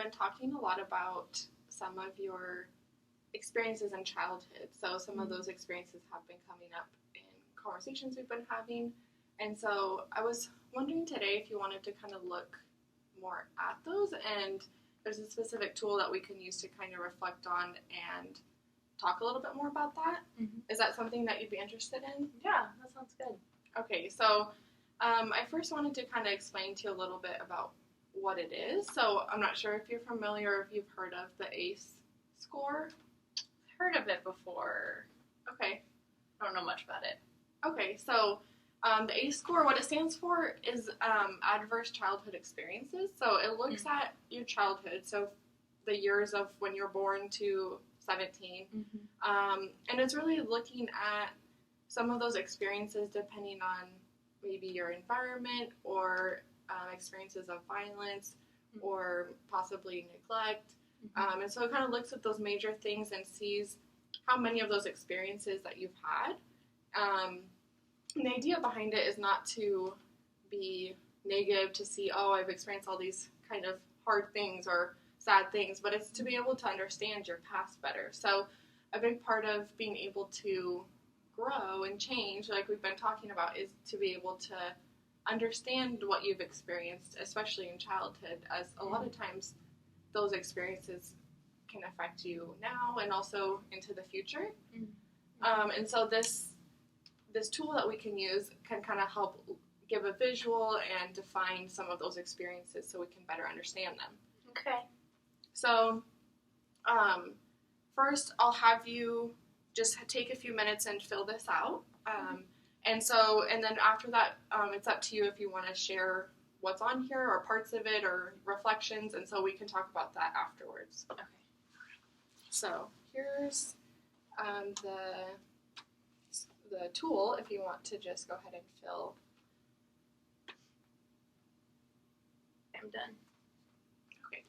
been talking a lot about some of your experiences in childhood. So some of those experiences have been coming up in conversations we've been having. And so I was wondering today if you wanted to kind of look more at those, and there's a specific tool that we can use to kind of reflect on and talk a little bit more about that. Mm-hmm. Is that something that you'd be interested in? Yeah, that sounds good. Okay, so I first wanted to kind of explain to you a little bit about what it is. So I'm not sure if you're familiar or if you've heard of the ACE score. Heard of it before. Okay. I don't know much about it. Okay, so the ACE score, what it stands for is Adverse Childhood Experiences. So it looks at your childhood, so the years of when you're born to 17. And it's really looking at some of those experiences depending on maybe your environment or experiences of violence or possibly neglect. And so it kind of looks at those major things and sees how many of those experiences that you've had. And the idea behind it is not to be negative, to see, oh, I've experienced all these kind of hard things or sad things, but it's to be able to understand your past better. So a big part of being able to grow and change, like we've been talking about, is to be able to understand what you've experienced, especially in childhood, as a lot of times those experiences can affect you now and also into the future. And so this tool that we can use can kind of help give a visual and define some of those experiences so we can better understand them. Okay. So first I'll have you just take a few minutes and fill this out. And then after that, it's up to you if you want to share what's on here or parts of it or reflections, and so we can talk about that afterwards. Okay. So here's the tool if you want to just go ahead and fill. I'm done. Okay.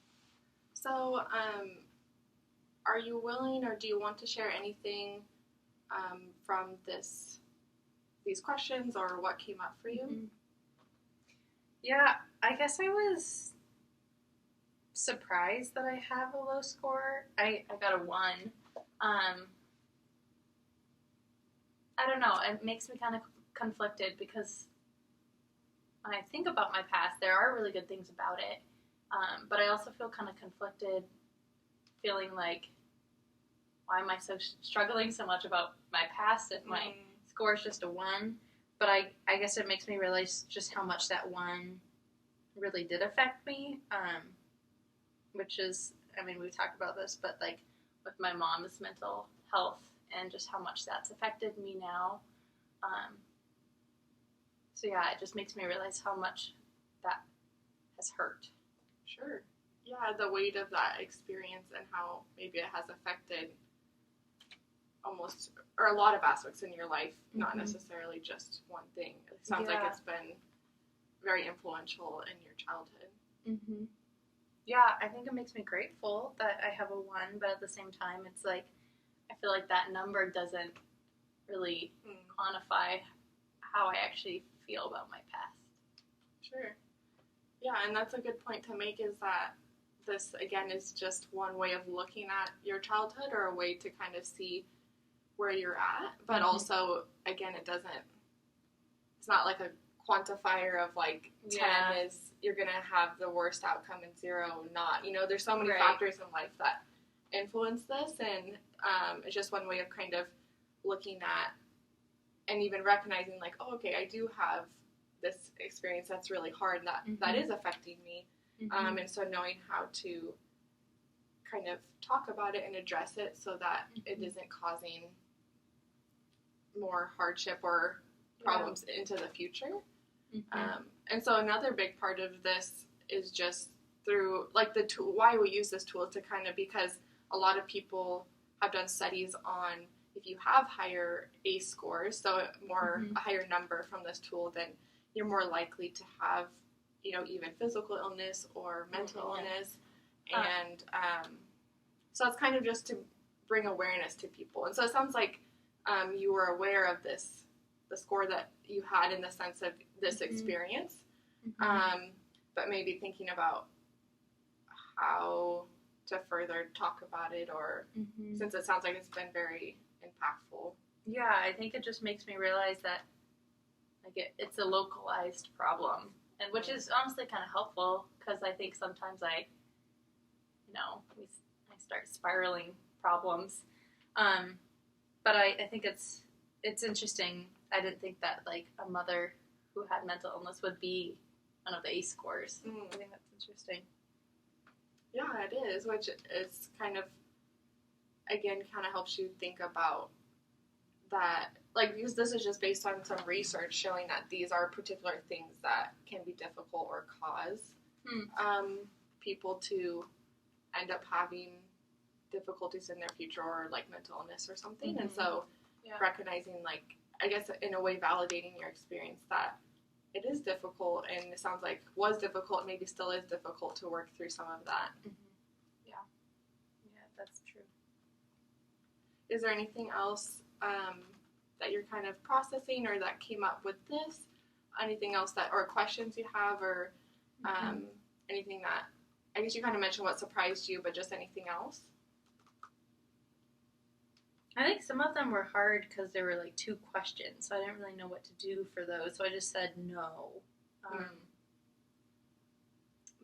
So are you willing or do you want to share anything from these questions or what came up for you? Yeah, I guess I was surprised that I have a low score. I got a 1. I don't know, it makes me kind of conflicted because when I think about my past, there are really good things about it, but I also feel kind of conflicted, feeling like, why am I so struggling so much about my past if my score is just a 1? But I guess it makes me realize just how much that 1 really did affect me, which is, I mean, we've talked about this, but like with my mom's mental health and just how much that's affected me now. So yeah, it just makes me realize how much that has hurt. Sure. Yeah, the weight of that experience and how maybe it has affected almost, or a lot of aspects in your life, not necessarily just one thing. It sounds like it's been very influential in your childhood. Yeah, I think it makes me grateful that I have a 1, but at the same time, it's like, I feel like that number doesn't really quantify how I actually feel about my past. Sure. Yeah, and that's a good point to make, is that this, again, is just one way of looking at your childhood or a way to kind of see where you're at, but also, again, it's not like a quantifier of like 10 is you're going to have the worst outcome and 0 not. You know, there's so many factors in life that influence this, and it's just one way of kind of looking at and even recognizing like, oh, okay, I do have this experience that's really hard that is affecting me. And so knowing how to kind of talk about it and address it so that it isn't causing more hardship or problems into the future. And so another big part of this is just through, like, the tool, why we use this tool to kind of, because a lot of people have done studies on if you have higher ACE scores, so a higher number from this tool, then you're more likely to have, you know, even physical illness or mental illness. And so it's kind of just to bring awareness to people. And so it sounds like you were aware of this, the score that you had in the sense of this experience, but maybe thinking about how to further talk about it, or Mm-hmm. since it sounds like it's been very impactful. Yeah, I think it just makes me realize that like it's a localized problem, and which is honestly kind of helpful because I think sometimes I start spiraling problems. But I think it's interesting. I didn't think that like a mother who had mental illness would be one of the ACE scores. I think that's interesting. Yeah, it is, which is kind of, again, kind of helps you think about that, like, because this is just based on some research showing that these are particular things that can be difficult or cause people to end up having difficulties in their future, or like mental illness or something. And so recognizing, like, I guess in a way validating your experience that it is difficult, and it sounds like was difficult, maybe still is difficult to work through some of that. Yeah, that's true. Is there anything else that you're kind of processing, or that came up with this? Anything else that, or questions you have, or anything that, I guess you kind of mentioned what surprised you, but just anything else? I think some of them were hard because there were like 2 questions, so I didn't really know what to do for those, so I just said no.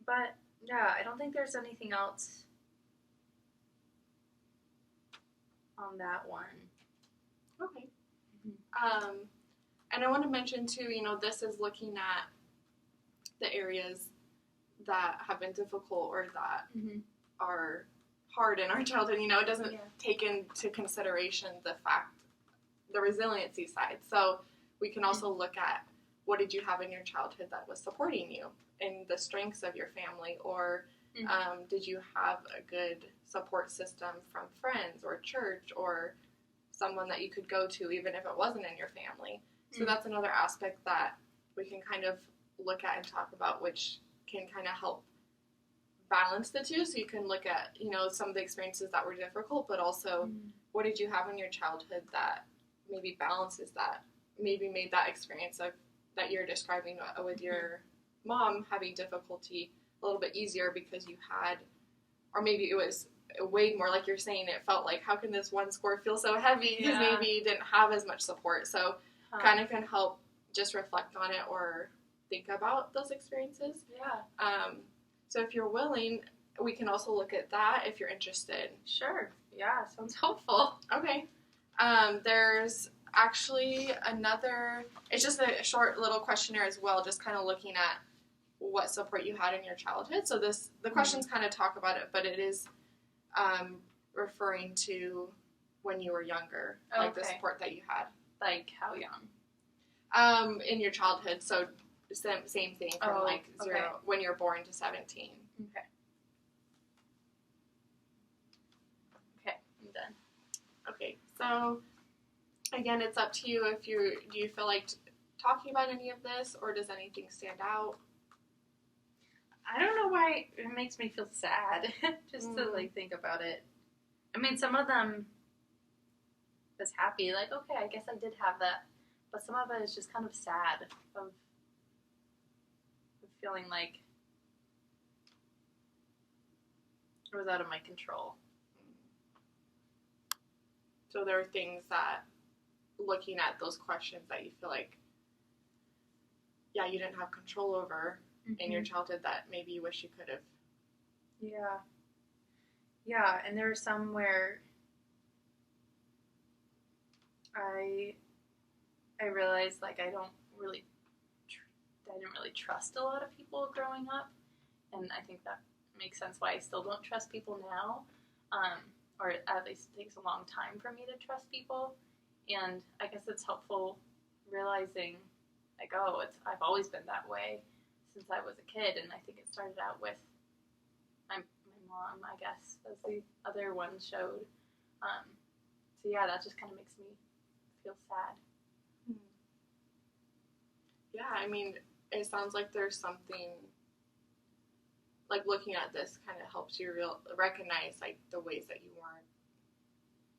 But yeah, I don't think there's anything else on that one. Okay. And I want to mention too, this is looking at the areas that have been difficult, or that are hard in our childhood. It doesn't take into consideration the resiliency side. So we can also look at, what did you have in your childhood that was supporting you, and the strengths of your family, or did you have a good support system from friends or church, or someone that you could go to even if it wasn't in your family. So that's another aspect that we can kind of look at and talk about, which can kind of help balance the two. So you can look at, some of the experiences that were difficult, but also what did you have in your childhood that maybe balances that, maybe made that experience that you're describing with your mom having difficulty a little bit easier, because you had, or maybe it was way more, like you're saying, it felt like, how can this one score feel so heavy, because maybe you didn't have as much support. So kind of can help just reflect on it, or think about those experiences. So if you're willing, we can also look at that if you're interested. Sure. Yeah, sounds hopeful. Okay. There's actually another, it's just a short little questionnaire as well, just kind of looking at what support you had in your childhood. So the questions kind of talk about it, but it is referring to when you were younger, like the support that you had. Like how young? In your childhood. So same thing from 0 when you're born to 17. Okay, I'm done. Okay, so again, it's up to you. Do you feel like talking about any of this, or does anything stand out? I don't know why it makes me feel sad just to think about it. I mean, some of them was happy, like, okay, I guess I did have that, but some of it is just kind of sad of feeling like it was out of my control. So there are things that, looking at those questions, that you feel like, you didn't have control over in your childhood, that maybe you wish you could have. Yeah, and there were some where I realized, like, I didn't really trust a lot of people growing up, and I think that makes sense why I still don't trust people now, or at least it takes a long time for me to trust people. And I guess it's helpful realizing, like, I've always been that way since I was a kid, and I think it started out with my mom, I guess, as the other one showed. So yeah, that just kind of makes me feel sad. Yeah, I mean, it sounds like there's something, like, looking at this kind of helps you recognize, like, the ways that you weren't,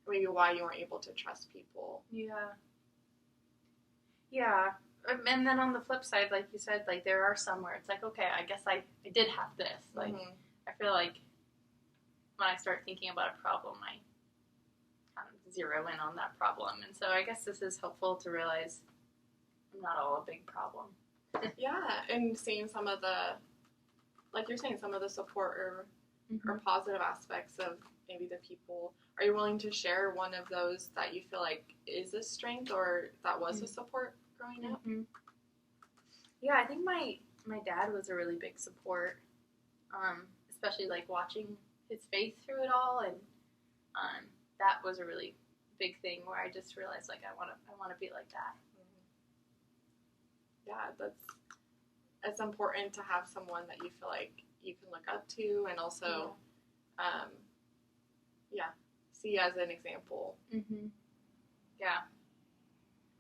maybe why you weren't able to trust people. Yeah. And then on the flip side, like you said, like, there are some where it's like, okay, I guess I did have this. Like, I feel like when I start thinking about a problem, I kind of zero in on that problem. And so I guess this is helpful to realize I'm not all a big problem. Yeah, and seeing some of the, like you're saying, some of the support or positive aspects of maybe the people. Are you willing to share one of those that you feel like is a strength or that was a support growing up? Yeah, I think my dad was a really big support, especially like watching his faith through it all, and that was a really big thing where I just realized like I want to be like that. Yeah, it's important to have someone that you feel like you can look up to and also see as an example. Yeah,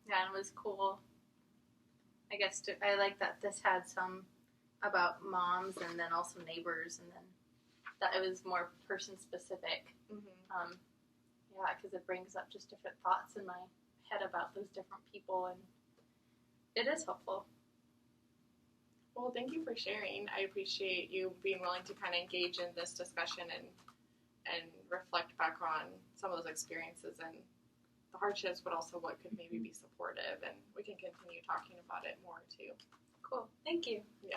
and it was cool. I guess I like that this had some about moms and then also neighbors, and then that it was more person specific. Yeah, because it brings up just different thoughts in my head about those different people, and it is helpful. Well, thank you for sharing. I appreciate you being willing to kind of engage in this discussion and reflect back on some of those experiences and the hardships, but also what could maybe be supportive. And we can continue talking about it more too. Cool. Thank you. Yeah.